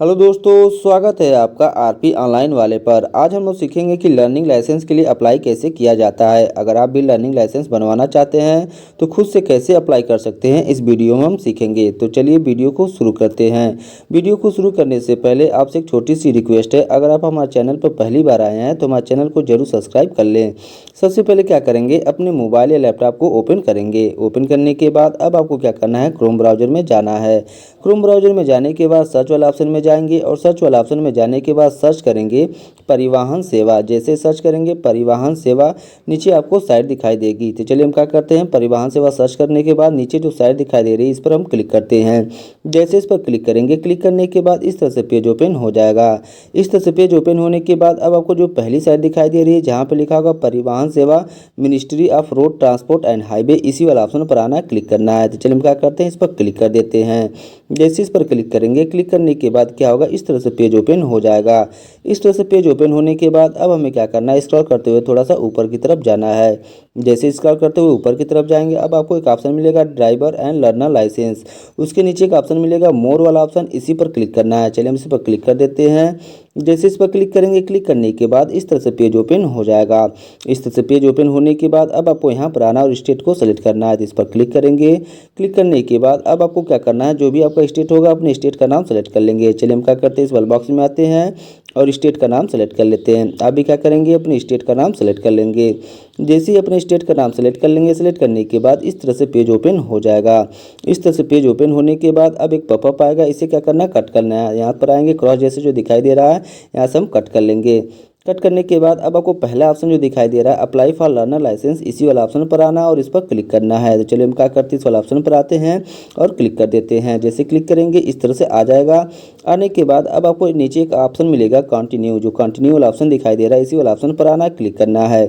Hello दोस्तों, स्वागत है आपका आरपी ऑनलाइन वाले पर। आज हम लोग सीखेंगे कि लर्निंग लाइसेंस के लिए अप्लाई कैसे किया जाता है। अगर आप भी लर्निंग लाइसेंस बनवाना चाहते हैं तो खुद से कैसे अप्लाई कर सकते हैं, इस वीडियो में हम सीखेंगे। तो चलिए वीडियो को शुरू करते हैं। वीडियो को शुरू करने से पहले आपसे एक छोटी सी रिक्वेस्ट है, अगर आप हमारे चैनल पर पहली बार आए हैं तो हमारे चैनल को जरूर सब्सक्राइब कर लें। सबसे पहले क्या करेंगे, अपने मोबाइल या लैपटॉप को ओपन करेंगे। ओपन करने के बाद अब आपको क्या करना है, क्रोम ब्राउज़र में जाना है। क्रोम ब्राउज़र में जाने के बाद सर्च वाला ऑप्शन में जाएंगे और सर्च वाला ऑप्शन में जाने के बाद सर्च करेंगे परिवहन सेवा। जैसे सर्च करेंगे परिवहन सेवा, नीचे आपको साइट दिखाई देगी। तो चलिए हम क्या करते हैं, परिवहन सेवा सर्च करने के बाद नीचे जो साइट दिखाई दे रही है इस पर हम क्लिक करते हैं। जैसे इस पर क्लिक करेंगे, क्लिक करने के बाद इस तरह से पेज ओपन हो जाएगा। इस तरह से पेज ओपन होने के बाद अब आपको जो पहली साइट दिखाई दे रही है जहाँ पर लिखा होगा परिवहन सेवा ministry of road transport and highway, इसी वाला ऑप्शन पर आना, क्लिक करना है। तो चलिए हम क्या करते हैं, इस पर क्लिक कर देते हैं। जैसे इस पर क्लिक करेंगे, क्लिक करने के बाद क्या होगा, इस तरह से पेज ओपन हो जाएगा। इस तरह से पेज ओपन होने के बाद अब हमें क्या करना है, स्क्रॉल करते हुए थोड़ा सा ऊपर की तरफ जाना है। जैसे स्क्रॉल करते हुए ऊपर की तरफ जाएंगे, अब आपको एक ऑप्शन मिलेगा ड्राइवर एंड लर्नर लाइसेंस। उसके नीचे एक ऑप्शन मिलेगा मोर वाला ऑप्शन, इसी पर क्लिक करना है। चलिए हम इसी पर क्लिक कर देते हैं। जैसे इस पर क्लिक करेंगे, क्लिक करने के बाद इस तरह से पेज ओपन हो जाएगा। इस तरह से पेज ओपन होने के बाद अब आपको यहाँ पर आना और स्टेट को सेलेक्ट करना है। तो इस पर क्लिक करेंगे। क्लिक करने के बाद अब आपको क्या करना है, जो भी आपका स्टेट होगा अपने स्टेट का नाम सेलेक्ट कर लेंगे। चलिए हम क्या करते हैं, इस वाले बॉक्स में आते हैं और स्टेट का नाम सेलेक्ट कर लेते हैं। आप भी क्या करेंगे, अपने स्टेट का नाम सेलेक्ट कर लेंगे। जैसे ही अपने स्टेट का नाम सेलेक्ट कर लेंगे, सेलेक्ट करने के बाद इस तरह से पेज ओपन हो जाएगा। इस तरह से पेज ओपन होने के बाद अब एक पॉपअप आएगा, इसे क्या करना है, कट करना है। यहाँ पर आएंगे, क्रॉस जैसे जो दिखाई दे रहा है यहाँ से हम कट कर लेंगे। कट करने के बाद अब आपको पहला ऑप्शन जो दिखाई दे रहा है अप्लाई फॉर लर्नर लाइसेंस, इसी वाला ऑप्शन पर आना और इस पर क्लिक करना है। तो चलिए हम क्या करते हैं, इस वाला ऑप्शन पर आते हैं और क्लिक कर देते हैं। जैसे क्लिक करेंगे इस तरह से आ जाएगा। आने के बाद अब आपको नीचे एक ऑप्शन मिलेगा कंटिन्यू, जो कंटिन्यू वाला ऑप्शन दिखाई दे रहा है इसी वाला ऑप्शन पर आना, क्लिक करना है।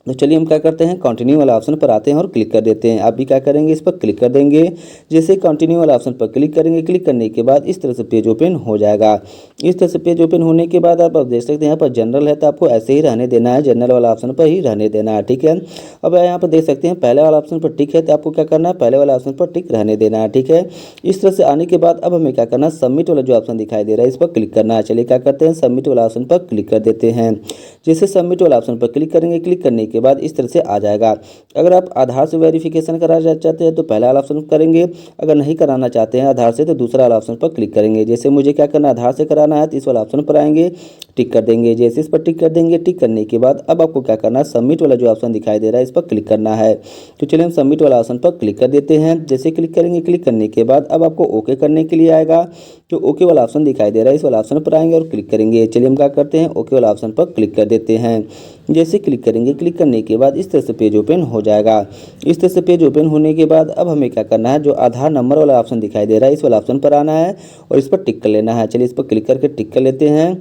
तो चलिए हम क्या करते हैं, कंटिन्यू वाला ऑप्शन पर आते हैं और क्लिक कर देते हैं। आप भी क्या करेंगे, इस पर क्लिक कर देंगे। जैसे कंटिन्यू वाला ऑप्शन पर क्लिक करेंगे, क्लिक करने के बाद इस तरह से पेज ओपन हो जाएगा। इस तरह से पेज ओपन होने के बाद आप देख सकते हैं यहाँ पर जनरल है तो आपको ऐसे ही रहने देना है, जनरल वाला ऑप्शन पर ही रहने देना है, ठीक है। अब यहाँ पर देख सकते हैं पहले वाला ऑप्शन पर टिक है तो आपको क्या करना है, पहले वाला ऑप्शन पर टिक रहने देना है, ठीक है। इस तरह से आने के बाद अब हमें क्या करना है, सबमिट वाला जो ऑप्शन दिखाई दे रहा है इस पर क्लिक करना है। चलिए क्या करते हैं, सबमिट वाला ऑप्शन पर क्लिक कर देते हैं। जैसे सबमिट वाला ऑप्शन पर क्लिक करेंगे, क्लिक करने के बाद इस तरह से आ जाएगा। अगर आप आधार से वेरिफिकेशन कराना चाहते हैं तो पहला वाला ऑप्शन करेंगे, अगर नहीं कराना चाहते हैं आधार से तो दूसरा वाला ऑप्शन पर क्लिक करेंगे। जैसे मुझे क्या करना है, आधार से कराना है तो इस वाला ऑप्शन पर आएंगे, टिक कर देंगे। जैसे इस पर टिक कर देंगे, टिक करने के बाद अब आपको क्या करना है, सबमिट वाला जो ऑप्शन दिखाई दे रहा है इस पर क्लिक करना है। तो चलिए हम सबमिट वाला ऑप्शन पर क्लिक कर देते हैं। जैसे क्लिक करेंगे, क्लिक करने के बाद अब आपको ओके करने के लिए आएगा, तो ओके वाला ऑप्शन दिखाई दे रहा है इस वाला ऑप्शन पर आएंगे और क्लिक करेंगे। चलिए हम क्या करते हैं, ओके वाला ऑप्शन पर क्लिक कर देते हैं। जैसे क्लिक करेंगे, क्लिक करने के बाद इस तरह से पेज ओपन हो जाएगा। इस तरह से पेज ओपन होने के बाद अब हमें क्या करना है, जो आधार नंबर वाला ऑप्शन दिखाई दे रहा है इस वाला ऑप्शन पर आना है और इस पर टिक कर लेना है। चलिए इस पर क्लिक करके टिक कर लेते हैं।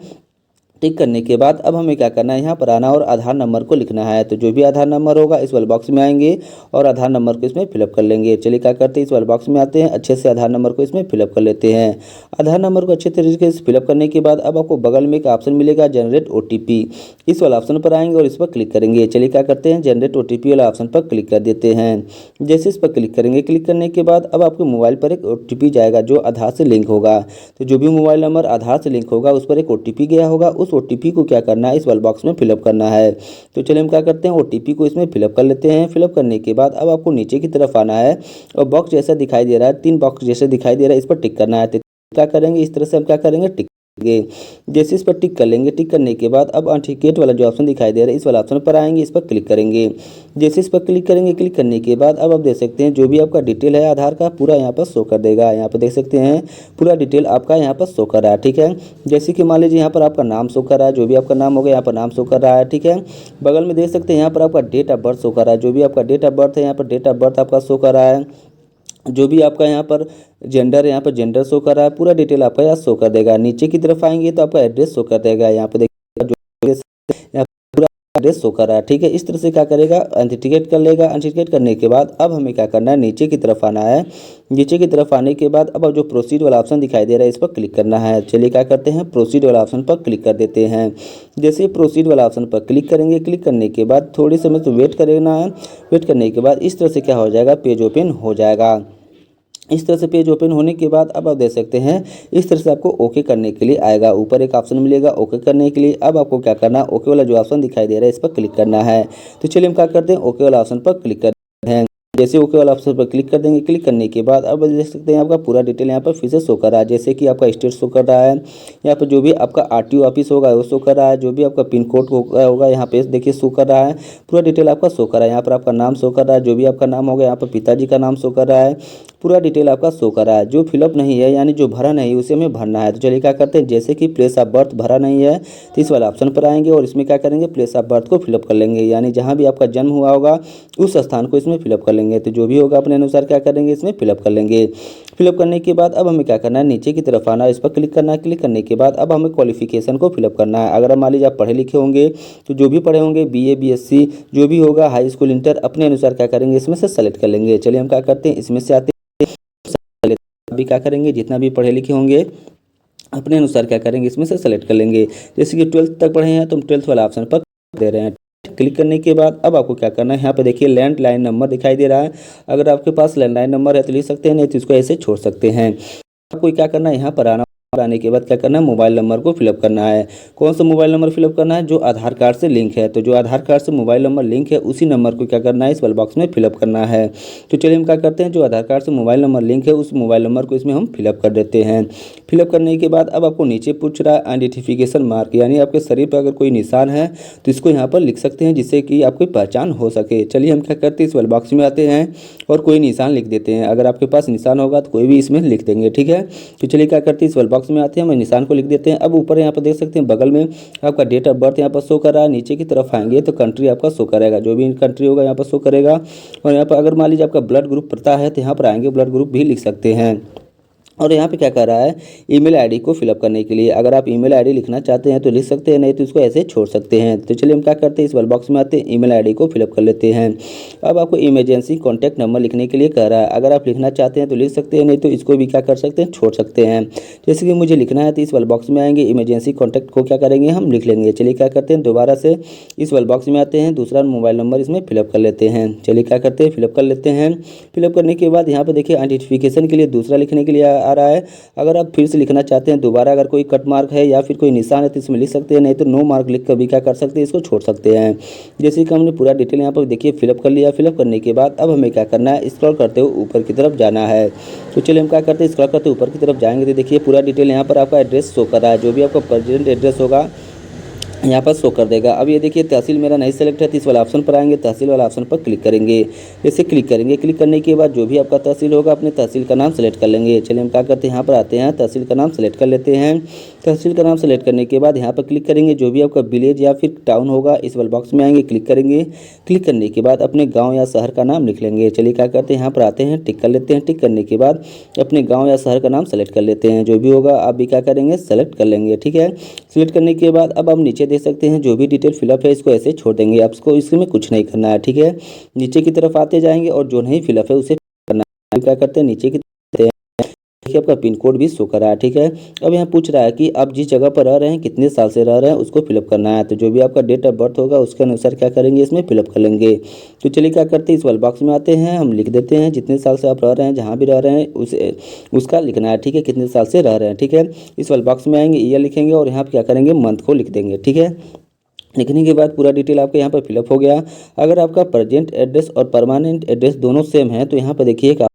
टिक करने के बाद अब हमें क्या करना है, यहाँ पर आना और आधार नंबर को लिखना है। तो जो भी आधार नंबर होगा इस वाले बॉक्स में आएंगे और आधार नंबर को इसमें फिलअप कर लेंगे। चलिए क्या करते हैं, इस वाले बॉक्स में आते हैं, अच्छे से आधार नंबर को इसमें फिलअप कर लेते हैं। आधार नंबर को अच्छे तरीके से फिलअप करने के बाद अब आपको बगल में एक ऑप्शन मिलेगा जनरेट OTP, इस वाला ऑप्शन पर आएंगे और इस पर क्लिक करेंगे। चलिए क्या करते हैं, जनरेट OTP वाला ऑप्शन पर क्लिक कर देते हैं। जैसे इस पर क्लिक करेंगे, क्लिक करने के बाद अब आपके मोबाइल पर एक OTP जाएगा जो आधार से लिंक होगा। तो जो भी मोबाइल नंबर आधार से लिंक होगा उस पर एक OTP गया होगा, उस OTP को क्या करना है, इस वाले बॉक्स में फिलअप करना है। तो चलिए हम क्या करते हैं, OTP को इसमें फिलअप कर लेते हैं। फिलअप करने के बाद अब आपको नीचे की तरफ आना है और बॉक्स जैसा दिखाई दे रहा है, 3 बॉक्स जैसे दिखाई दे रहा है इस पर टिक करना है। तो क्या करेंगे, इस तरह से हम क्या करेंगे, टिक करेंगे। जैसे इस पर टिक कर लेंगे, टिक करने के बाद अब ऑथेंटिकेट वाला जो ऑप्शन दिखाई दे रहा है इस वाला ऑप्शन पर आएंगे, इस पर क्लिक करेंगे। जैसे इस पर क्लिक करेंगे, क्लिक करने के बाद अब आप देख सकते हैं जो भी आपका डिटेल है आधार का पूरा यहाँ पर शो कर देगा। यहाँ पर देख सकते हैं पूरा डिटेल आपका यहाँ पर शो कर रहा है, ठीक है। जैसे कि मान लीजिए यहाँ पर आपका नाम शो कर रहा है, जो भी आपका नाम होगा यहाँ पर नाम शो कर रहा है, ठीक है। बगल में देख सकते हैं यहाँ पर आपका डेट ऑफ बर्थ शो कर रहा है, जो भी आपका डेट ऑफ बर्थ है यहाँ पर डेट ऑफ बर्थ आपका शो कर रहा है। जो भी आपका यहाँ पर जेंडर है यहाँ पर जेंडर शो कर रहा है, पूरा डिटेल आपका यहाँ शो कर देगा। नीचे की तरफ आएंगे तो आपका एड्रेस शो कर देगा, यहाँ पर देखिएगा जो यहाँ पूरा एड्रेस शो कर रहा है, ठीक है। इस तरह से क्या करेगा, ऑथेंटिकेट कर लेगा। ऑथेंटिकेट करने के बाद अब हमें क्या करना है, नीचे की तरफ आना है। नीचे की तरफ आने के बाद अब जो प्रोसीड वाला ऑप्शन दिखाई दे रहा है इस पर क्लिक करना है। चलिए क्या करते हैं, प्रोसीड वाला ऑप्शन पर क्लिक कर देते हैं। जैसे प्रोसीड वाला ऑप्शन पर क्लिक करेंगे, क्लिक करने के बाद थोड़ी समय तो वेट करना है। वेट करने के बाद इस तरह से क्या हो जाएगा, पेज ओपन हो जाएगा। इस तरह से पेज ओपन होने के बाद अब आप देख सकते हैं इस तरह से आपको ओके करने के लिए आएगा। ऊपर एक ऑप्शन मिलेगा ओके करने के लिए। अब आपको क्या करना है, ओके वाला जो ऑप्शन दिखाई दे रहा है इस पर क्लिक करना है। तो चलिए हम क्या करते हैं, ओके वाला ऑप्शन पर क्लिक करते हैं। जैसे ओके वाला ऑप्शन पर क्लिक कर देंगे, क्लिक करने के बाद अब देख सकते हैं आपका पूरा डिटेल यहाँ पर फिर से शो कर रहा है। जैसे कि आपका स्टेट शो कर रहा है, यहाँ पर जो भी आपका आरटीओ ऑफिस होगा वो शो कर रहा है, जो भी आपका पिन कोड होगा यहाँ पे देखिए शो कर रहा है, पूरा डिटेल आपका शो कर रहा है। यहाँ पर आपका नाम शो कर रहा है, जो भी आपका नाम होगा, यहाँ पर पिताजी का नाम शो कर रहा है, पूरा डिटेल आपका शो कर रहा है। जो फिलअप नहीं है यानी जो भरा नहीं उसे हमें भरना है। तो चलिए क्या करते हैं, जैसे कि प्लेस ऑफ बर्थ भरा नहीं है तो इस वाला ऑप्शन पर आएंगे और इसमें क्या करेंगे, प्लेस ऑफ बर्थ को फिलअप कर लेंगे, यानी जहाँ भी आपका जन्म हुआ होगा उस स्थान को इसमें फिलअप कर लेंगे। तो जो भी होगा अपने अनुसार क्या करेंगे, इसमें फिलअप कर लेंगे। फिलअप करने के बाद अब हमें क्या करना है, नीचे की तरफ आना है, इस पर क्लिक करना है। क्लिक करने के बाद अब हमें क्वालिफिकेशन को फिलअप करना है। अगर मान लीजिए आप पढ़े लिखे होंगे तो जो भी पढ़े होंगे बीए बीएससी जो भी होगा, हाई स्कूल इंटर, अपने अनुसार क्या करेंगे इसमें से सेलेक्ट कर लेंगे। चलिए हम क्या करते हैं, इसमें से आते भी क्या करेंगे, जितना भी पढ़े लिखे होंगे अपने अनुसार क्या करेंगे इसमें से सेलेक्ट कर लेंगे। जैसे कि 12th तक पढ़े हैं तो हम 12th वाला ऑप्शन पर दे रहे हैं। क्लिक करने के बाद अब आपको क्या करना है, यहाँ पे देखिए लैंडलाइन नंबर दिखाई दे रहा है। अगर आपके पास लैंडलाइन नंबर है तो लिख सकते हैं, नहीं तो इसको ऐसे छोड़ सकते हैं। आपको क्या करना है, यहाँ पर आने के बाद क्या करना है, मोबाइल नंबर को फिलअप करना है। कौन सा मोबाइल नंबर फिलअप करना है, जो आधार कार्ड से लिंक है। तो जो आधार कार्ड से मोबाइल नंबर लिंक है उसी नंबर को क्या करना है, इस वाले बॉक्स में फिलअप करना है। तो चलिए हम क्या करते हैं, जो आधार कार्ड से मोबाइल नंबर लिंक है उस मोबाइल नंबर को इसमें हम फिलअप कर देते हैं। फिलअप करने के बाद अब आपको नीचे पूछ रहा है आइडेंटिफिकेशन मार्क, यानी आपके शरीर पर अगर कोई निशान है तो इसको यहाँ पर लिख सकते हैं जिससे कि आपकी पहचान हो सके। चलिए हम क्या करते हैं, इस वाले बॉक्स में आते हैं और कोई निशान लिख देते हैं। अगर आपके पास निशान होगा तो कोई भी इसमें लिख देंगे, ठीक है। तो चलिए क्या करते हैं, इस वाले बॉक्स में आते हैं, हम निशान को लिख देते हैं। अब ऊपर यहाँ पर देख सकते हैं बगल में आपका डेट ऑफ बर्थ यहाँ पर शो कर रहा है। नीचे की तरफ आएंगे तो कंट्री आपका शो करेगा, जो भी कंट्री होगा यहाँ पर शो करेगा। और यहाँ पर अगर मान लीजिए आपका ब्लड ग्रुप पता है तो यहाँ पर आएंगे ब्लड ग्रुप भी लिख सकते हैं। और यहाँ पे क्या कर रहा है, ईमेल आईडी को फिलअप करने के लिए अगर आप ईमेल आईडी लिखना चाहते हैं तो लिख सकते हैं, नहीं तो इसको ऐसे छोड़ सकते हैं। तो चलिए हम क्या करते हैं, इस वाले बॉक्स में आते हैं, ईमेल आईडी को फिलअप कर लेते हैं। अब आपको इमरजेंसी कॉन्टैक्ट नंबर लिखने के लिए कह रहा है। अगर आप लिखना चाहते हैं तो लिख सकते हैं, नहीं तो इसको भी क्या कर सकते हैं, छोड़ सकते हैं। जैसे कि मुझे लिखना है तो इस वाले बॉक्स में आएंगे, इमरजेंसी कॉन्टैक्ट को क्या करेंगे, हम लिख लेंगे। चलिए क्या करते हैं, दोबारा से इस वाले बॉक्स में आते हैं, दूसरा मोबाइल नंबर इसमें फिलअप कर लेते हैं। चलिए क्या करते हैं, फिलअप कर लेते हैं। फिलअप करने के बाद यहाँ पर देखिए आइडेंटिफिकेशन के लिए दूसरा लिखने के लिए आ रहा है। अगर आप फिर से लिखना चाहते हैं दोबारा, अगर कोई कट मार्क है या फिर कोई निशान है तो इसमें लिख सकते हैं, नहीं तो नो मार्क लिख कर भी क्या कर सकते हैं, इसको छोड़ सकते हैं। जैसे कि हमने पूरा डिटेल यहाँ पर देखिए फिलअप कर लिया। फिलअप करने के बाद अब हमें क्या करना है, स्क्रॉल करते हुए ऊपर की तरफ जाना है। तो चलिए हम क्या करते हैं, स्क्रॉल करते ऊपर की तरफ जाएंगे तो देखिए पूरा डिटेल यहाँ पर आपका एड्रेस शो कर रहा है। जो भी आपका प्रेजेंट एड्रेस होगा यहाँ पर शो कर देगा। अब ये देखिए तहसील मेरा नहीं सेलेक्ट है तो इस वाला ऑप्शन पर आएंगे, तहसील वाला ऑप्शन पर क्लिक करेंगे। जैसे क्लिक करेंगे, क्लिक करने के बाद जो भी आपका तहसील होगा अपने तहसील का नाम सेलेक्ट कर लेंगे। चलिए हम क्या करते हैं, यहाँ पर आते हैं, तहसील का नाम सेलेक्ट कर लेते हैं। तहसील का नाम सेलेक्ट करने के बाद यहाँ पर क्लिक करेंगे, जो भी आपका विलेज या फिर टाउन होगा इस वाले बॉक्स में आएंगे, क्लिक करेंगे। क्लिक करने के बाद अपने गाँव या शहर का नाम लिख लेंगे। चलिए क्या करते हैं, यहाँ पर आते हैं, टिक कर लेते हैं। टिक करने के बाद अपने गाँव या शहर का नाम सेलेक्ट कर लेते हैं। जो भी होगा आप भी क्या करेंगे, सेलेक्ट कर लेंगे, ठीक है। सेलेक्ट करने के बाद अब हम नीचे देख सकते हैं जो भी डिटेल फिलअप है इसको ऐसे छोड़ देंगे, आपको इसमें कुछ नहीं करना है, ठीक है। नीचे की तरफ आते जाएंगे और जो नहीं फिलअप है उसे करना है। क्या करते हैं, नीचे की देखिए आपका पिन कोड भी शो कर रहा है, ठीक है। अब यहाँ पूछ रहा है कि आप जिस जगह पर रह रहे हैं कितने साल से रह रहे हैं उसको फिलअप करना है। तो जो भी आपका डेट ऑफ बर्थ होगा उसके अनुसार क्या करेंगे, इसमें फिलअप कर लेंगे। तो चलिए क्या करते हैं, इस वाले बॉक्स में आते हैं, हम लिख देते हैं जितने साल से आप रह रहे हैं, जहाँ भी रह रहे हैं उसे उसका लिखना है, ठीक है, कितने साल से रह रहे हैं, ठीक है। इस वाले बॉक्स में आएंगे, ईयर लिखेंगे और यहाँ पर क्या करेंगे, मंथ को लिख देंगे, ठीक है। लिखने के बाद पूरा डिटेल आपका यहाँ पर फिलअप हो गया। अगर आपका प्रेजेंट एड्रेस और परमानेंट एड्रेस दोनों सेम है तो यहाँ पर देखिए एक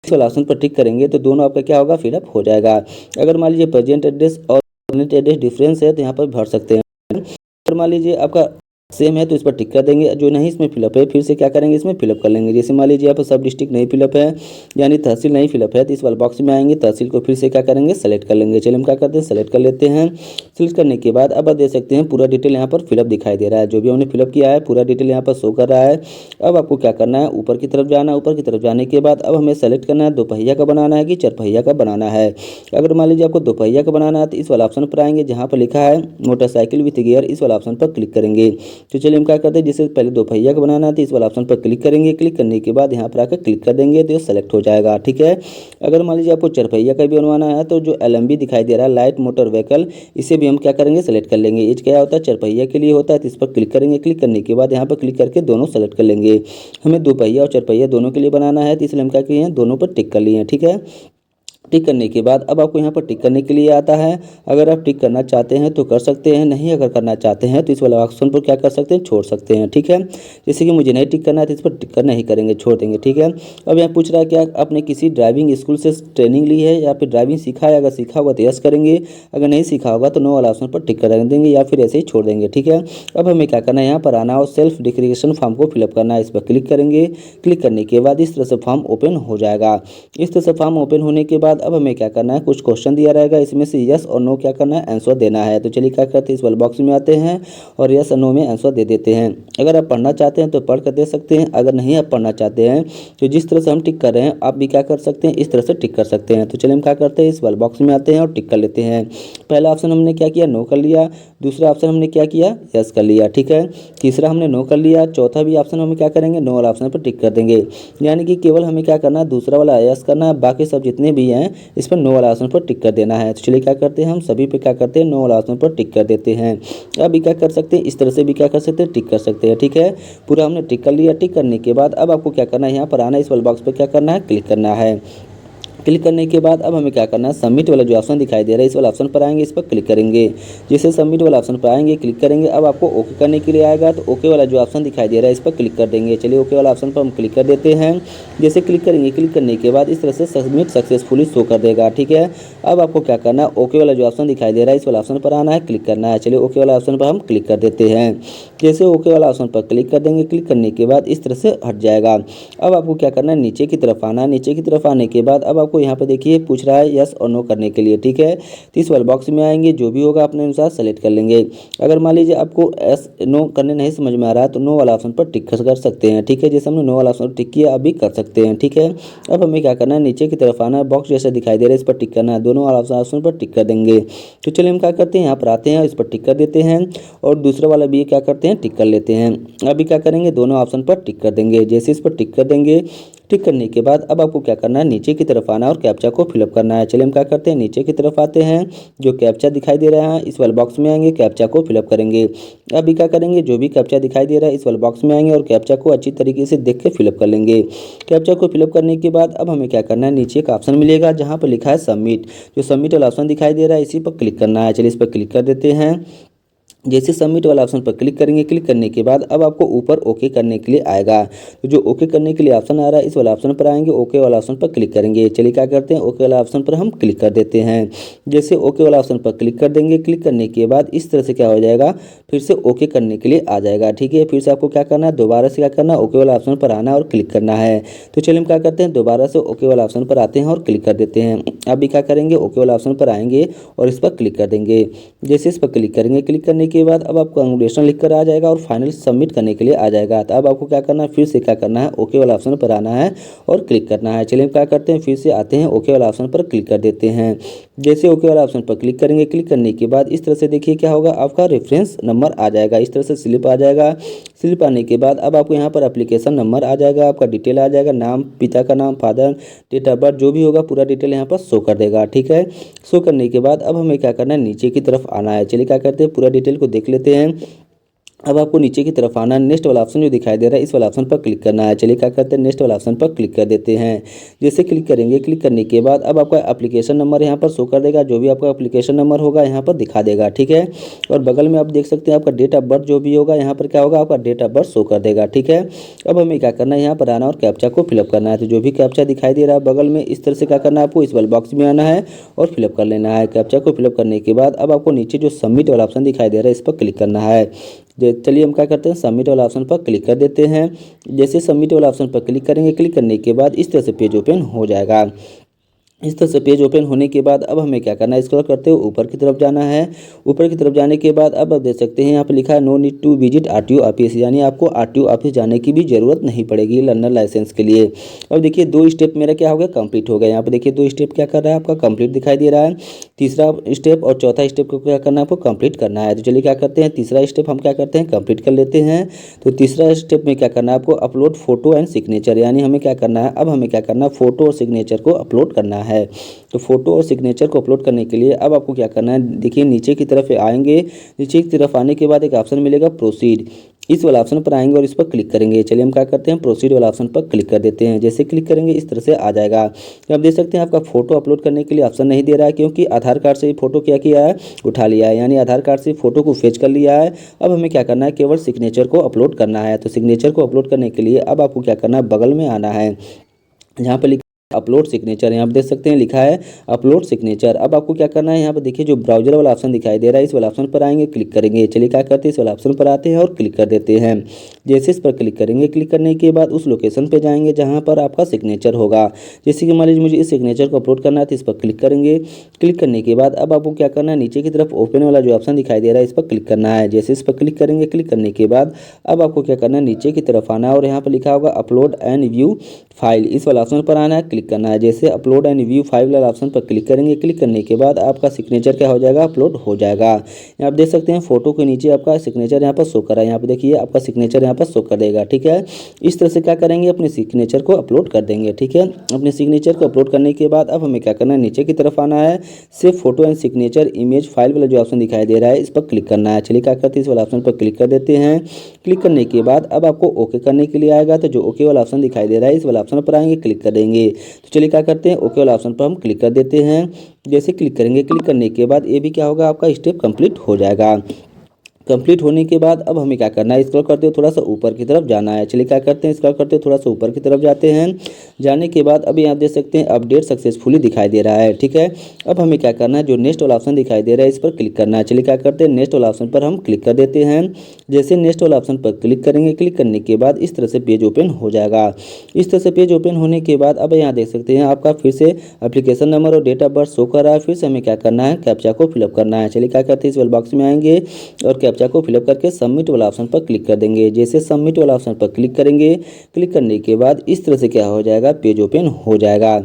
वाला ऑप्शन पर टिक करेंगे तो दोनों आपका क्या होगा, फिलअप हो जाएगा। अगर मान लीजिए प्रेजेंट एड्रेस और परमानेंट एड्रेस डिफरेंस है तो यहाँ पर भर सकते हैं। अगर मान लीजिए आपका सेम है तो इस पर टिक कर देंगे, जो नहीं इसमें फिलअप है फिर से क्या करेंगे, इसमें फिलअप कर लेंगे। जैसे मान लीजिए आप सब डिस्ट्रिक्ट नहीं फिलअप है यानी तहसील नहीं फिलअप है तो इस वाले बॉक्स में आएंगे, तहसील को फिर से क्या करेंगे, सेलेक्ट कर लेंगे। चलिए हम क्या करते हैं, सेलेक्ट कर लेते हैं। सेलेक्ट करने के बाद अब आप देख सकते हैं पूरा डिटेल यहाँ पर फिलअप दिखाई दे रहा है। जो भी हमने फिलअप किया है पूरा डिटेल यहाँ पर शो कर रहा है। अब आपको क्या करना है, ऊपर की तरफ जाना है। ऊपर की तरफ जाने के बाद अब हमें सेलेक्ट करना है, 2 पहिया का बनाना है कि 4 पहिया का बनाना है। अगर मान लीजिए आपको 2 पहिया का बनाना है तो इस वाला ऑप्शन पर आएंगे, जहाँ पर लिखा है मोटरसाइकिल विथ गियर, इस वाला ऑप्शन पर क्लिक करेंगे। तो चलिए हम क्या करते हैं, जिससे पहले दो पहिया का बनाना है तो इस वाला ऑप्शन पर क्लिक करेंगे। क्लिक करने के बाद यहाँ पर आकर क्लिक कर देंगे तो ये सेलेक्ट हो जाएगा। ठीक है, अगर मान लीजिए आपको चरपहिया का भी बनवाना है तो जो LMB दिखाई दे रहा है लाइट मोटर व्हीकल, इसे भी हम क्या करेंगे, सेलेक्ट कर लेंगे। ये क्या होता है, चरपहिया के लिए होता है, तो इस पर क्लिक करेंगे। क्लिक करने के बाद यहाँ पर क्लिक करके दोनों सेलेक्ट कर लेंगे। हमें दो पहिया और चरपहिया दोनों के लिए बनाना है, तो इसलिए हम क्या किए हैं, दोनों पर टिक कर लिए हैं। ठीक है, टिक करने के बाद अब आपको यहाँ पर टिक करने के लिए आता है। अगर आप टिक करना चाहते हैं तो कर सकते हैं, नहीं अगर करना चाहते हैं तो इस वाले ऑप्शन पर क्या कर सकते हैं, छोड़ सकते हैं। ठीक है, जैसे कि मुझे नहीं टिक करना है तो इस पर टिक कर नहीं करेंगे, छोड़ देंगे। ठीक है, अब यहाँ पूछ रहा है क्या आपने किसी ड्राइविंग स्कूल से ट्रेनिंग ली है या फिर ड्राइविंग सीखा है, अगर सीखा होगा तो यस करेंगे, अगर नहीं सीखा होगा तो नो वाला ऑप्शन पर टिक कर देंगे या फिर ऐसे ही छोड़ देंगे। ठीक है, अब हमें क्या करना है, यहाँ पर आना और सेल्फ डिक्लेरेशन फॉर्म को फिलअप करना है, इस पर क्लिक करेंगे। क्लिक करने के बाद इस तरह से फॉर्म ओपन हो जाएगा। इस तरह से फॉर्म ओपन होने के बाद अब हमें क्या करना है, कुछ क्वेश्चन दिया रहेगा, इसमें से यस और नो क्या करना है, आंसर देना है। तो चलिए क्या करते हैं, इस वाले बॉक्स में आते हैं और यस और नो में आंसर दे देते हैं। अगर आप पढ़ना चाहते हैं तो पढ़ कर दे सकते हैं, अगर नहीं आप पढ़ना चाहते हैं तो जिस तरह से हम टिक कर रहे हैं आप भी क्या कर सकते हैं, इस तरह से टिक कर सकते हैं। तो चलिए हम क्या करते हैं, इस वाले बॉक्स में आते हैं और टिक कर लेते हैं। पहला ऑप्शन हमने क्या किया, नो कर लिया। दूसरा ऑप्शन हमने क्या किया, यस कर लिया। ठीक है, तीसरा हमने नो कर लिया। चौथा भी ऑप्शन हम क्या करेंगे, नो वाला ऑप्शन पर टिक कर देंगे। यानी कि केवल हमें क्या करना है, दूसरा वाला यस करना है, बाकी सब जितने भी हैं इस पर नो वाला ऑप्शन पर टिक कर देना है। तो चलिए क्या करते हैं, हम सभी पे क्या करते हैं, नो वाला ऑप्शन पर टिक कर देते हैं। अब भी क्या कर सकते हैं, इस तरह से भी क्या कर सकते हैं, टिक कर सकते हैं। ठीक है, पूरा हमने टिक कर लिया। टिक करने के बाद अब आपको क्या करना है, यहाँ पर आना है, इस वाले बॉक्स पर क्या करना है, क्लिक करना है। क्लिक करने के बाद अब हमें क्या करना है, सबमिट वाला जो ऑप्शन दिखाई दे रहा है इस वाला ऑप्शन पर आएंगे, इस पर क्लिक करेंगे। जैसे सबमिट वाला ऑप्शन पर आएंगे, क्लिक करेंगे, अब आपको ओके करने के लिए आएगा, तो ओके वाला जो ऑप्शन दिखाई दे रहा है इस पर क्लिक कर देंगे। चलिए ओके वाला ऑप्शन पर हम क्लिक कर देते हैं। जैसे क्लिक करेंगे, क्लिक करने के बाद इस तरह से सबमिट सक्सेसफुली शो कर देगा। ठीक है, अब आपको क्या करना है, ओके वाला जो ऑप्शन दिखाई दे रहा है इस वाला ऑप्शन पर आना है, क्लिक करना है। चलिए ओके वाला ऑप्शन पर हम क्लिक कर देते हैं। जैसे ओके वाला ऑप्शन पर क्लिक कर देंगे, क्लिक करने के बाद इस तरह से हट जाएगा। अब आपको क्या करना है, नीचे की तरफ आना है। नीचे की तरफ आने के बाद अब आपको यहाँ पर देखिए पूछ रहा है यस और नो करने के लिए। ठीक है, तो इस वाले बॉक्स में आएंगे, जो भी होगा अपने अनुसार सेलेक्ट कर लेंगे। अगर मान लीजिए आपको यस नो करने नहीं समझ में आ रहा है तो नो वाला ऑप्शन पर टिक कर सकते हैं। ठीक है, जैसे हमने नो वाला ऑप्शन पर टिक किया अभी कर सकते हैं। ठीक है, अब हमें क्या करना है, नीचे की तरफ आना है, बॉक्स जैसा दिखाई दे रहा है इस पर टिक करना है, दोनों वाला ऑप्शन पर टिक कर देंगे। तो चलिए हम क्या करते हैं, यहाँ पर आते हैं, इस पर टिक कर देते हैं और दूसरा वाला भी क्या करते हैं, टिक कर लेते हैं। अभी क्या करेंगे, दोनों ऑप्शन पर टिक कर देंगे। जैसे इस पर टिक कर देंगे, टिक करने के बाद अब आपको क्या करना है, नीचे की तरफ आना और कैप्चा को फिलअप करना है। चलिए हम क्या करते हैं, नीचे की तरफ आते हैं, जो कैप्चा दिखाई दे रहा है इस वाले बॉक्स में आएंगे, कैप्चा को फिलअप करेंगे। अभी क्या करेंगे, जो भी कैप्चा दिखाई दे रहा है इस वाले बॉक्स में आएंगे और कैप्चा को अच्छी तरीके से देख के फिलअप कर लेंगे। कैप्चा को फिलअप करने के बाद अब हमें क्या करना है, नीचे एक ऑप्शन मिलेगा जहाँ पर लिखा है सबमिट, जो सबमिट वाला ऑप्शन दिखाई दे रहा है इसी पर क्लिक करना है। चलिए इस पर क्लिक कर देते हैं। जैसे सबमिट वाला ऑप्शन पर क्लिक करेंगे, क्लिक करने के बाद अब आपको ऊपर ओके करने के लिए आएगा, तो जो ओके करने के लिए ऑप्शन आ रहा है इस वाला ऑप्शन पर आएंगे, ओके वाला ऑप्शन पर क्लिक करेंगे। चलिए क्या करते हैं, ओके वाला ऑप्शन पर हम क्लिक कर देते हैं। जैसे ओके वाला ऑप्शन पर क्लिक कर देंगे, क्लिक करने के बाद इस तरह से क्या हो जाएगा, फिर से ओके करने के लिए आ जाएगा। ठीक है, फिर से आपको क्या करना है, दोबारा से क्या करना है, ओके वाला ऑप्शन पर आना और क्लिक करना है। तो चलिए हम क्या करते हैं, दोबारा से ओके वाला ऑप्शन पर आते हैं और क्लिक कर देते हैं। अभी क्या करेंगे, ओके वाला ऑप्शन पर आएंगे और इस पर क्लिक कर देंगे। जैसे इस पर क्लिक करेंगे, क्लिक करने के बाद अब आपको कंग्रेचुलेशन लिख कर आ जाएगा और फाइनल सबमिट करने के लिए आ जाएगा। तो अब आपको क्या करना है, फिर से क्या करना है, ओके वाला ऑप्शन पर आना है और क्लिक करना है। चलिए हम क्या करते हैं, फिर से आते हैं, ओके वाला ऑप्शन पर क्लिक कर देते हैं। जैसे ओके वाला ऑप्शन पर क्लिक करेंगे, क्लिक करने के बाद इस तरह से देखिए क्या होगा, आपका रेफरेंस नंबर आ जाएगा, इस तरह से स्लिप आ जाएगा। स्लिप आने के बाद अब आपको यहाँ पर एप्लीकेशन नंबर आ जाएगा, आपका डिटेल आ जाएगा, नाम, पिता का नाम, फादर, डेट ऑफ बर्थ, जो भी होगा पूरा डिटेल यहाँ पर शो कर देगा। ठीक है, शो करने के बाद अब हमें क्या करना है, नीचे की तरफ आना है। चलिए क्या करते हैं, पूरा डिटेल को देख लेते हैं। अब आपको नीचे की तरफ आना है, नेक्स्ट वाला ऑप्शन जो दिखाई दे रहा है इस वाला ऑप्शन पर क्लिक करना है। चलिए क्या करते हैं, नेक्स्ट वाला ऑप्शन पर क्लिक कर देते हैं। जैसे क्लिक करेंगे, क्लिक करने के बाद अब आपका एप्लीकेशन नंबर यहाँ पर शो कर देगा, जो भी आपका एप्लीकेशन नंबर होगा यहाँ पर दिखा देगा। ठीक है, और बगल में आप देख सकते हैं आपका डेट ऑफ बर्थ जो भी होगा यहाँ पर क्या होगा, आपका डेट ऑफ बर्थ शो कर देगा। ठीक है, अब हमें क्या करना है, यहाँ पर आना और कैप्चा को फिलअप करना है। तो जो भी कैप्चा दिखाई दे रहा है बगल में इस तरह से क्या करना है, आपको इस वाले बॉक्स में आना है और फिलअप कर लेना है। कैप्चा को फिलअप करने के बाद अब आपको नीचे जो सबमिट वाला ऑप्शन दिखाई दे रहा है इस पर क्लिक करना है। चलिए हम क्या करते हैं, सबमिट वाला ऑप्शन पर क्लिक कर देते हैं। जैसे सबमिट वाला ऑप्शन पर क्लिक करेंगे, क्लिक करने के बाद इस तरह से पेज ओपन हो जाएगा। इस तरह से पेज ओपन होने के बाद अब हमें क्या करना है, स्क्रॉल करते हुए ऊपर की तरफ जाना है। ऊपर की तरफ जाने के बाद अब आप देख सकते हैं यहाँ पे लिखा है no need to visit RTO office, यानी आपको आरटीओ ऑफिस जाने की भी ज़रूरत नहीं पड़ेगी लर्नर लाइसेंस के लिए। अब देखिए 2 स्टेप मेरा क्या हो गया, कंप्लीट हो गया। यहाँ पे देखिए 2 स्टेप क्या कर रहा है, आपका कंप्लीट दिखाई दे रहा है। तीसरा स्टेप और चौथा स्टेप को क्या करना है, आपको कंप्लीट करना है। तो चलिए क्या करते हैं, तीसरा स्टेप हम क्या करते हैं, कंप्लीट कर लेते हैं। तो तीसरा स्टेप में क्या करना है, आपको अपलोड फोटो एंड सिग्नेचर, यानी हमें क्या करना है, अब हमें क्या करना है, फोटो और सिग्नेचर को अपलोड करना है। तो फोटो और सिग्नेचर को अपलोड करने के लिए अब आपको क्या करना है, देखिए नीचे की तरफ आएंगे। नीचे की तरफ आने के बाद एक ऑप्शन मिलेगा प्रोसीड, इस वाला ऑप्शन पर आएंगे और इस पर क्लिक करेंगे। चलिए हम क्या करते हैं, प्रोसीड वाला ऑप्शन पर क्लिक कर देते हैं। जैसे क्लिक करेंगे इस तरह से आ जाएगा। तो आप देख सकते हैं आपका फोटो अपलोड करने के लिए ऑप्शन नहीं दे रहा है, क्योंकि आधार कार्ड से ही फोटो क्या किया है, उठा लिया है, यानी आधार कार्ड से फोटो को फेच कर लिया है। अब हमें क्या करना है, केवल सिग्नेचर को अपलोड करना है। तो सिग्नेचर को अपलोड करने के लिए अब आपको क्या करना है, बगल में आना है, जहाँ पर अपलोड सिग्नेचर, यहाँ पर देख सकते हैं लिखा है अपलोड सिग्नेचर। अब आपको क्या करना है, यहाँ पर देखिए जो ब्राउजर वाला ऑप्शन दिखाई दे रहा है, इस वाला ऑप्शन पर आएंगे, क्लिक करेंगे। चलिए क्या करते हैं, इस वाला ऑप्शन पर आते हैं और क्लिक कर देते हैं। जैसे इस पर क्लिक करेंगे, क्लिक करने के बाद उस लोकेशन पर जाएंगे जहाँ पर आपका सिग्नेचर होगा। जैसे कि मान लीजिए मुझे इस सिग्नेचर को अपलोड करना है, तो इस पर क्लिक करेंगे। क्लिक करने के बाद अब आपको क्या करना है, नीचे की तरफ ओपन वाला जो ऑप्शन दिखाई दे रहा है, इस पर क्लिक करना है। जैसे इस पर क्लिक करेंगे, क्लिक करने के बाद अब आपको क्या करना है, नीचे की तरफ आना है और यहाँ पर लिखा होगा अपलोड एंड व्यू फाइल, इस वाला ऑप्शन पर आना है, क्लिक करना है। जैसे अपलोड एंड व्यू फाइल वाला ऑप्शन पर क्लिक करेंगे, क्लिक करने के बाद आपका सिग्नेचर क्या हो जाएगा, अपलोड हो जाएगा। यहाँ आप देख सकते हैं फोटो के नीचे आपका सिग्नेचर यहाँ पर शो कर रहा है। यहाँ पे देखिए आपका सिग्नेचर यहाँ पर शो कर देगा। ठीक है, इस तरह से क्या करेंगे, अपने सिग्नेचर को अपलोड कर देंगे। ठीक है, अपने सिग्नेचर को अपलोड करने के बाद अब हमें क्या करना है, नीचे की तरफ आना है, save photo and signature image file वाला जो ऑप्शन दिखाई दे रहा है, इस पर क्लिक करना है। चलिए क्या करते हैं, इस वाला ऑप्शन पर क्लिक कर देते हैं। क्लिक करने के बाद अब आपको ओके करने के लिए आएगा। तो जो ओके वाला ऑप्शन दिखाई दे रहा है, इस वाला ऑप्शन पर आएंगे, क्लिक करेंगे। तो चलिए क्या करते हैं, ओके वाला ऑप्शन पर हम क्लिक कर देते हैं। जैसे क्लिक करेंगे, क्लिक करने के बाद ये भी क्या होगा, आपका स्टेप कंप्लीट हो जाएगा। कंप्लीट होने के बाद अब हमें क्या करना है, स्क्रॉल करते हुए थोड़ा सा ऊपर की तरफ जाना है। चलिए क्या करते हैं, स्क्रॉल करते हुए थोड़ा सा ऊपर की तरफ जाते हैं। जाने के बाद अब यहाँ देख सकते हैं अपडेट सक्सेसफुली दिखाई दे रहा है। ठीक है, अब हमें क्या करना है, जो नेक्स्ट वाला ऑप्शन दिखाई दे रहा है, इस पर क्लिक करना है। चलिए क्या करते हैं, नेक्स्ट वाला ऑप्शन पर हम क्लिक कर देते हैं। जैसे नेक्स्ट वाला ऑप्शन पर क्लिक करेंगे, क्लिक करने के बाद इस तरह से पेज ओपन हो जाएगा। इस तरह से पेज ओपन होने के बाद अब यहाँ देख सकते हैं आपका फिर से एप्लीकेशन नंबर और डेट ऑफ बर्थ शो कर रहा है। फिर से हमें क्या करना है, कैप्चा को फिलअप करना है। चलिए क्या करते हैं, इस वाले बॉक्स में आएंगे और कैप्चा को फिलअप करके सबमिट वाला ऑप्शन पर क्लिक कर देंगे। जैसे सबमिट वाला ऑप्शन पर क्लिक करेंगे, क्लिक करने के बाद इस तरह से क्या हो जाएगा, पेज ओपन हो जाएगा।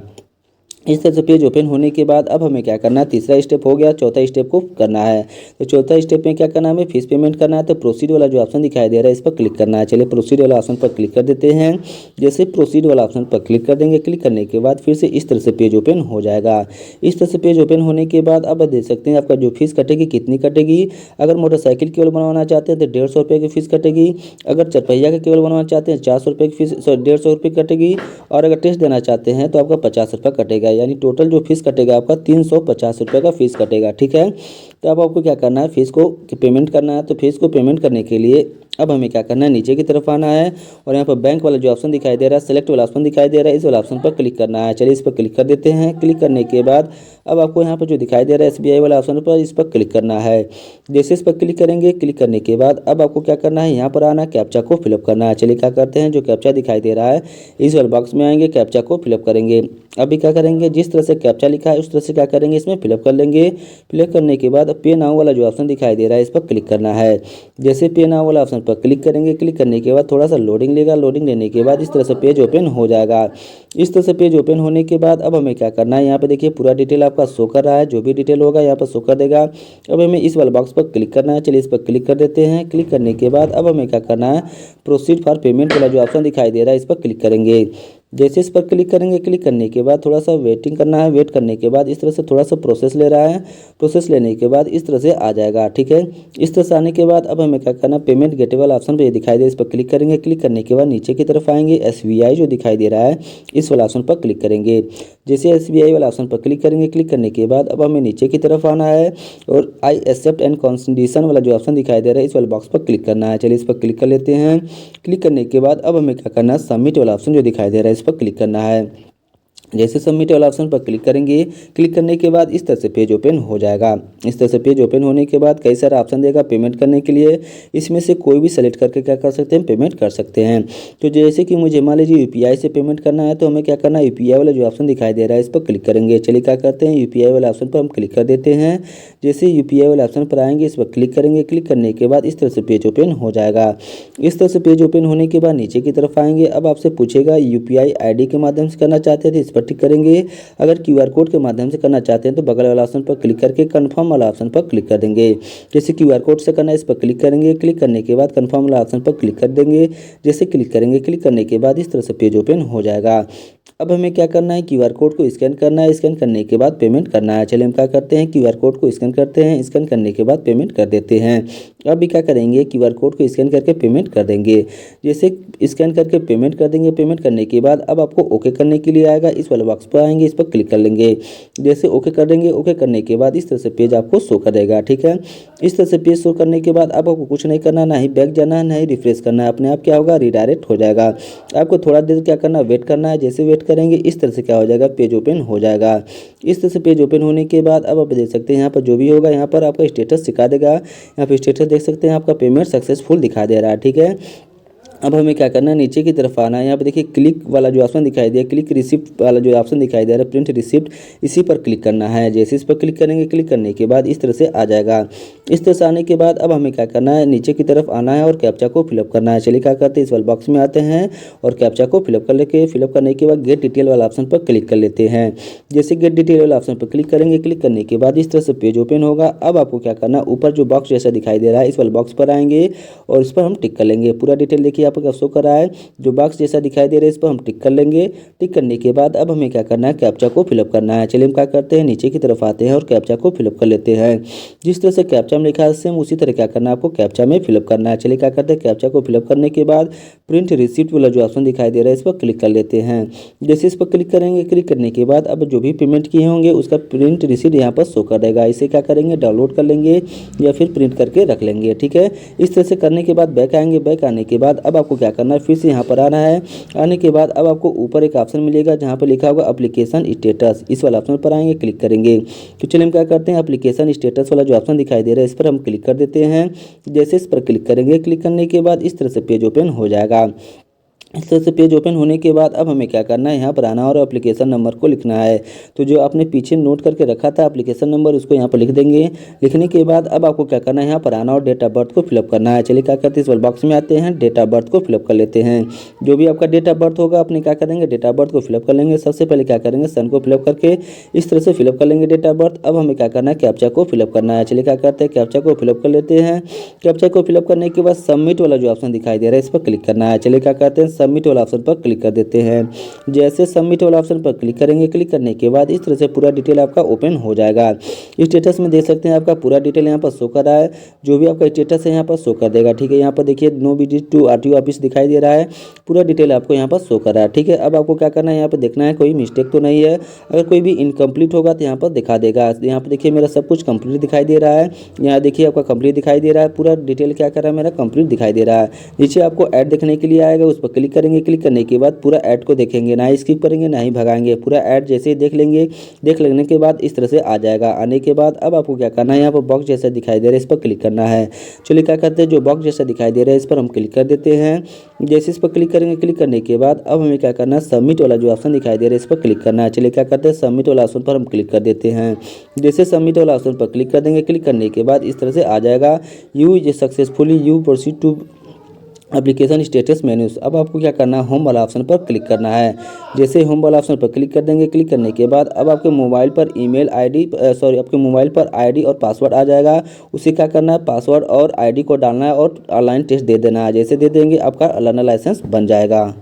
इस तरह से पेज ओपन होने के बाद अब हमें क्या करना है, तीसरा स्टेप हो गया, चौथा स्टेप को करना है। तो चौथा स्टेप में क्या करना है, हमें फीस पेमेंट करना है। तो प्रोसीड वाला जो ऑप्शन दिखाई दे रहा है, इस पर क्लिक करना है। चलिए प्रोसीड वाला ऑप्शन पर क्लिक कर देते हैं। जैसे प्रोसीड वाला ऑप्शन पर क्लिक कर देंगे, क्लिक करने के बाद फिर से इस तरह से पेज ओपन हो जाएगा। इस तरह से पेज ओपन होने के बाद अब देख सकते हैं आपका जो फीस कटेगी, कितनी कटेगी। अगर मोटरसाइकिल केवल बनवाना चाहते हैं तो 150 रुपये की फीस कटेगी। अगर चरपहिया का केवल बनवाना चाहते हैं 400 रुपये की फीस, 150 रुपये कटेगी। और अगर टेस्ट देना चाहते हैं तो आपका 50 रुपये कटेगा, यानी टोटल जो फीस कटेगा आपका 350 रुपये का फीस कटेगा। ठीक है, तो अब आपको क्या करना है, फीस को पेमेंट करना है। तो फीस को पेमेंट करने के लिए अब हमें क्या करना है, नीचे की तरफ आना है और यहाँ पर बैंक वाला जो ऑप्शन दिखाई दे रहा है, सेलेक्ट वाला ऑप्शन दिखाई दे रहा है, इस वाला ऑप्शन पर क्लिक करना है। चलिए इस पर क्लिक कर देते हैं। क्लिक करने के बाद अब आपको यहाँ पर जो दिखाई दे रहा है SBI वाला ऑप्शन पर, इस पर क्लिक करना है। जैसे इस पर क्लिक करेंगे, क्लिक करने के बाद अब आपको क्या करना है, यहाँ पर आना, कैप्चा को फिलअप करना है। चलिए क्या करते हैं, जो कैप्चा दिखाई दे रहा है इस वाले बॉक्स में आएंगे, कैप्चा को फिलअप करेंगे। अभी क्या करेंगे, जिस तरह से कैप्चा लिखा है उस तरह से क्या करेंगे, इसमें फिलअप कर लेंगे। फिलअप करने के बाद पे नाउ वाला जो ऑप्शन दिखाई दे रहा है, इस पर क्लिक करना है। जैसे पे नाउ वाला ऑप्शन पर क्लिक करेंगे, क्लिक करने के बाद थोड़ा सा लोडिंग लेगा। लोडिंग लेने के बाद इस तरह से पेज ओपन हो जाएगा। इस तरह से पेज ओपन होने के बाद अब हमें क्या करना है, यहाँ पे देखिए पूरा डिटेल आपका शो कर रहा है, जो भी डिटेल होगा यहाँ पर शो कर देगा। अब हमें इस वाले बॉक्स पर क्लिक करना है। चलिए इस पर क्लिक कर देते हैं। क्लिक करने के बाद अब हमें क्या करना है, प्रोसीड फॉर पेमेंट वाला जो ऑप्शन दिखाई दे रहा है, इस पर क्लिक करेंगे। जैसे इस पर क्लिक करेंगे, क्लिक करने के बाद थोड़ा सा वेटिंग करना है। वेट करने के बाद इस तरह से थोड़ा सा प्रोसेस ले रहा है। प्रोसेस लेने के बाद इस तरह से आ जाएगा। ठीक है, इस तरह से आने के बाद अब हमें क्या करना, पेमेंट गेटवे वाला ऑप्शन पे दिखाई दे, इस पर क्लिक करेंगे। क्लिक करने के बाद नीचे की तरफ आएंगे, SBI जो दिखाई दे रहा है इस वाला ऑप्शन पर क्लिक करेंगे। जैसे SBI वाला ऑप्शन पर क्लिक करेंगे, क्लिक करने के बाद अब हमें नीचे की तरफ आना है और आई एक्सेप्ट एंड कंडीशन वाला जो ऑप्शन दिखाई दे रहा है इस वाले बॉक्स पर क्लिक करना है। चलिए इस पर क्लिक कर लेते हैं। क्लिक करने के बाद अब हमें क्या करना है, सबमिट वाला ऑप्शन जो दिखाई दे रहा है इस पर क्लिक करना है। जैसे सबमिट वाला ऑप्शन पर क्लिक करेंगे, क्लिक करने के बाद इस तरह से पेज ओपन हो जाएगा। इस तरह से पेज ओपन होने के बाद कई सारा ऑप्शन देगा पेमेंट करने के लिए। इसमें से कोई भी सेलेक्ट करके क्या कर सकते हैं, पेमेंट कर सकते हैं। तो जैसे कि मुझे मान लीजिए यूपीआई से पेमेंट करना है, तो हमें क्या करना है, यूपीआई वाला जो ऑप्शन दिखाई दे रहा है इस पर क्लिक करेंगे। चलिए क्या करते हैं, यूपीआई वाले ऑप्शन पर हम क्लिक कर देते हैं। जैसे यूपीआई वाले ऑप्शन पर आएंगे, इस पर क्लिक करेंगे, क्लिक करने के बाद इस तरह से पेज ओपन हो जाएगा। इस तरह से पेज ओपन होने के बाद नीचे की तरफ आएंगे। अब आपसे पूछेगा यूपीआई आईडी के माध्यम से करना चाहते हैं तो इस पर टिक करेंगे। अगर क्यूआर कोड के माध्यम से करना चाहते हैं तो बगल वाला ऑप्शन पर क्लिक करके कन्फर्म वाला ऑप्शन पर क्लिक कर देंगे। जैसे क्यूआर कोड से करना है, इस पर क्लिक करेंगे, क्लिक करने के बाद कन्फर्म वाला ऑप्शन पर क्लिक कर देंगे। जैसे क्लिक करेंगे, क्लिक करने के बाद इस तरह से पेज ओपन हो जाएगा। अब हमें क्या करना है, क्यूआर कोड को स्कैन करना है। स्कैन करने के बाद पेमेंट करना है। चलिए हम क्या करते हैं, क्यूआर कोड को स्कैन करते हैं। स्कैन करने के बाद पेमेंट कर देते हैं। अब भी क्या करेंगे, क्यूआर कोड को स्कैन करके पेमेंट कर देंगे। जैसे स्कैन करके पेमेंट कर देंगे, पेमेंट करने के बाद अब आपको ओके करने के लिए आएगा। इस वाले बॉक्स पर आएंगे, इस पर क्लिक कर लेंगे। जैसे ओके कर देंगे, ओके करने के बाद इस तरह से पेज आपको शो करेगा। ठीक है, इस तरह से पेज शो करने के बाद अब आपको कुछ नहीं करना, ना ही बैक जाना है, ना ही रिफ्रेश करना है। अपने आप क्या होगा, रिडायरेक्ट हो जाएगा। आपको थोड़ा देर क्या करना है, वेट करना है। जैसे वेट करेंगे इस तरह से क्या हो जाएगा, पेज ओपन हो जाएगा। इस तरह से पेज ओपन होने के बाद अब आप देख सकते हैं यहाँ पर जो भी होगा, यहाँ पर आपका स्टेटस दिखा देगा। यहाँ पर स्टेटस देख सकते हैं, आपका पेमेंट सक्सेसफुल दिखा दे रहा है। ठीक है, अब हमें क्या करना है, नीचे की तरफ आना है। यहाँ पे देखिए क्लिक वाला जो ऑप्शन दिखाई दे, क्लिक रिसिप्ट वाला जो ऑप्शन दिखाई दे रहा है, प्रिंट रिसिप्ट, इसी पर क्लिक करना है। जैसे इस पर क्लिक करेंगे, क्लिक करने के बाद इस तरह से आ जाएगा। इस तरह से आने के बाद अब हमें क्या करना है, नीचे की तरफ आना है और कैप्चा को फिलअप करना है। चलिए क्या करते हैं, इस वाले बॉक्स में आते हैं और कैप्चा को फिलअप कर लेके, फिलअप करने के बाद गेट डिटेल वाला ऑप्शन पर क्लिक कर लेते हैं। जैसे गेट डिटेल वाला ऑप्शन पर क्लिक करेंगे, क्लिक करने के बाद इस तरह से पेज ओपन होगा। अब आपको क्या करना है, ऊपर जो बॉक्स जैसा दिखाई दे रहा है इस वाले बॉक्स पर आएंगे और इस पर हम टिक कर लेंगे। पूरा डिटेल देखिए आपको शो कर रहा है, जो बॉक्स जैसा दिखाई दे रहा है इस पर हम टिक कर लेंगे। टिक करने के बाद अब हमें क्या करना है, कैप्चा को फिलअप करना है। चलिए हम क्या करते हैं, नीचे की तरफ आते हैं और कैप्चा को फिलअप कर लेते हैं। जिस तरह से कैप्चा में लिखा है सेम उसी तरह क्या करना है, आपको कैप्चा में फिलअप करना है। चलिए क्या करते हैं, कैप्चा को फिलअप करने के बाद प्रिंट रिसिप्ट वाला जो ऑप्शन दिखाई दे रहा है इस पर क्लिक कर लेते हैं। जैसे इस पर क्लिक करेंगे, क्लिक करने के बाद अब जो भी पेमेंट किए होंगे उसका प्रिंट रिसिप्ट यहाँ पर शो कर देगा। इसे क्या करेंगे, डाउनलोड कर लेंगे या फिर प्रिंट करके रख लेंगे। ठीक है, इस तरह से करने के बाद बैक आएंगे। बैक आने के बाद अब आपको क्या करना है, फिर से यहाँ पर आना है। आने के बाद अब आपको ऊपर एक ऑप्शन मिलेगा जहाँ पर लिखा होगा एप्लीकेशन स्टेटस, इस वाला ऑप्शन पर आएंगे, क्लिक करेंगे। तो चलिए हम क्या करते हैं, एप्लीकेशन स्टेटस वाला जो ऑप्शन दिखाई दे रहा है इस पर हम क्लिक कर देते हैं। जैसे इस पर क्लिक करेंगे, क्लिक करने के बाद इस तरह से पेज ओपन हो जाएगा। इस तरह से पेज ओपन होने के बाद अब हमें क्या करना है, यहाँ पर आना और एप्लीकेशन नंबर को लिखना है। तो जो आपने पीछे नोट करके रखा था एप्लीकेशन नंबर, उसको यहाँ पर लिख देंगे। लिखने के बाद अब आपको क्या करना है, यहाँ पर आना और डेट ऑफ बर्थ को फिलअप करना है। चलिए क्या करते हैं, इस वाले बॉक्स में आते हैं, डेट ऑफ बर्थ को फिलअप कर लेते हैं। जो भी आपका डेट ऑफ बर्थ होगा अपने क्या करेंगे, डेट ऑफ बर्थ को फिलअप कर लेंगे। सबसे पहले क्या करेंगे, सन को फिलअप करके इस तरह से फिलअप कर लेंगे डेट ऑफ बर्थ। अब हमें क्या करना है, कैप्चा को फिलअप करना है। चलिए क्या करते हैं, कैप्चा को फिलअप कर लेते हैं। कैप्चा को फिलअप करने के बाद सबमिट वाला जो ऑप्शन दिखाई दे रहा है इस पर क्लिक करना है। चलिए क्या करते हैं, सबमिट वाला ऑप्शन पर क्लिक कर देते हैं। जैसे सबमिट वाला ऑप्शन पर क्लिक करेंगे, क्लिक करने के बाद इस तरह से पूरा डिटेल आपका ओपन हो जाएगा। स्टेटस में देख सकते हैं आपका पूरा डिटेल यहाँ पर शो कर रहा है। जो भी आपका स्टेटस है यहाँ पर शो कर देगा। ठीक है, यहाँ पर देखिए no visit to RTO office दिखाई दे रहा है, पूरा डिटेल आपको यहाँ पर शो कर रहा है। ठीक है, अब आपको क्या करना है, यहाँ पर देखना है कोई मिस्टेक तो नहीं है। अगर कोई भी इनकम्प्लीट होगा तो यहाँ पर दिखा देगा। यहाँ पर देखिए मेरा सब कुछ कंप्लीट दिखाई दे रहा है। यहाँ देखिए आपका कंप्लीट दिखाई दे रहा है, पूरा डिटेल क्या कर रहा है, मेरा कंप्लीट दिखाई दे रहा है। नीचे आपको ऐड देखने के लिए आएगा, उस पर क्लिक करेंगे। क्लिक करने के बाद पूरा ऐड को देखेंगे, ना ही स्किप करेंगे ना ही भगाएंगे। पूरा ऐड जैसे ही देख लेंगे, देख लेने के बाद इस तरह से आ जाएगा। आने के बाद अब आपको क्या करना है, यहाँ पर बॉक्स जैसा दिखाई दे रहा है इस पर क्लिक करना है। चलिए क्या करते हैं, जो बॉक्स जैसा दिखाई दे रहा है इस पर हम क्लिक कर देते हैं। जैसे इस पर क्लिक करेंगे, क्लिक करने के बाद अब हमें क्या करना है, सबमिट वाला जो ऑप्शन दिखाई दे रहा है इस पर क्लिक करना है। चलिए क्या करते हैं, सबमिट वाला ऑप्शन पर हम क्लिक कर देते हैं। जैसे सबमिट वाला ऑप्शन पर क्लिक कर देंगे, क्लिक करने के बाद इस तरह से आ जाएगा, you successfully you proceed to application status menus. अब आपको क्या करना है, होम वाला ऑप्शन पर क्लिक करना है। जैसे होम वाला ऑप्शन पर क्लिक कर देंगे, क्लिक करने के बाद अब आपके मोबाइल पर ईमेल आईडी आपके मोबाइल पर आईडी और पासवर्ड आ जाएगा। उसे क्या करना है, पासवर्ड और आईडी को डालना है और ऑनलाइन टेस्ट दे देना है। जैसे दे देंगे आपका लर्नर लाइसेंस बन जाएगा।